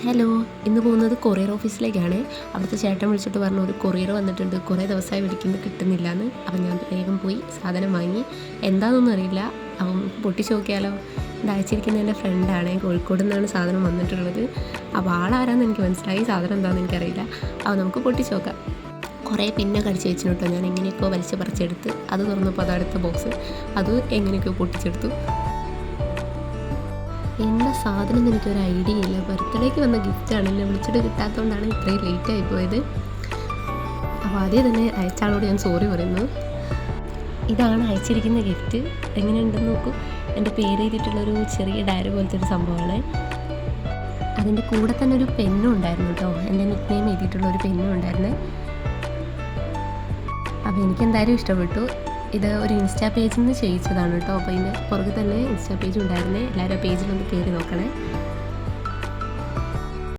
Hello, ഇന്ന് പോകുന്നത് courier ഓഫീസിലേക്കാണ്. അവിടുത്തെ ചേട്ടൻ വിളിച്ചിട്ട് പറഞ്ഞു ഒരു കൊറിയർ വന്നിട്ടുണ്ട്, കുറേ ദിവസമായി വിളിക്കുന്നത് കിട്ടുന്നില്ല എന്ന്. അപ്പം ഞാൻ വേഗം പോയി സാധനം വാങ്ങി. എന്താണെന്നൊന്നും അറിയില്ല, അവൻ പൊട്ടിച്ച് നോക്കിയാലോ. ഇത് അയച്ചിരിക്കുന്ന എൻ്റെ ഫ്രണ്ടാണ്, കോഴിക്കോട് നിന്നാണ് സാധനം വന്നിട്ടുള്ളത്. അപ്പോൾ ആളാരാന്ന് എനിക്ക് മനസ്സിലായി, സാധനം എന്താണെന്ന് എനിക്കറിയില്ല. അപ്പോൾ നമുക്ക് പൊട്ടിച്ച് നോക്കാം. കുറേ പിന്നെ കടിച്ച് വെച്ചിട്ടോ, ഞാൻ എങ്ങനെയൊക്കെയോ വലിച്ച് പറിച്ചെടുത്ത് അത് തുറന്നപ്പോൾ അതടുത്ത ബോക്സ് അത് എങ്ങനെയൊക്കെയോ പൊട്ടിച്ചെടുത്തു. എന്താ സാധനം എന്ന് എനിക്കൊരു ഐഡിയ ഇല്ല. ബർത്ത്ഡേക്ക് വന്ന ഗിഫ്റ്റാണ്, എന്നെ വിളിച്ചിട്ട് കിട്ടാത്തതുകൊണ്ടാണ് ഇത്രയും ലേറ്റായി പോയത്. അപ്പോൾ ആദ്യം തന്നെ അയച്ചാളോട് ഞാൻ സോറി പറയുന്നു. ഇതാണ് അയച്ചിരിക്കുന്ന ഗിഫ്റ്റ്. എങ്ങനെയുണ്ടെന്ന് നോക്കൂ. എൻ്റെ പേര് എഴുതിയിട്ടുള്ളൊരു ചെറിയ ഡയറി പോലത്തെ ഒരു സംഭവമാണ്. അതിൻ്റെ കൂടെ തന്നെ ഒരു പെന്നും ഉണ്ടായിരുന്നു കേട്ടോ, എൻ്റെ നിക്ക് നെയിം എഴുതിയിട്ടുള്ളൊരു പെന്നും ഉണ്ടായിരുന്നേ. അപ്പോൾ എനിക്കെന്തായാലും ഇഷ്ടപ്പെട്ടു. ഇത് ഒരു ഇൻസ്റ്റാ പേജിൽ നിന്ന് ചെയ്യിച്ചതാണ് കേട്ടോ. അപ്പോൾ അതിൻ്റെ പുറകെ തന്നെ ഇൻസ്റ്റാ പേജ് ഉണ്ടായിരുന്നേ. എല്ലാവരും ആ പേജിലൊന്ന് കയറി നോക്കണേ.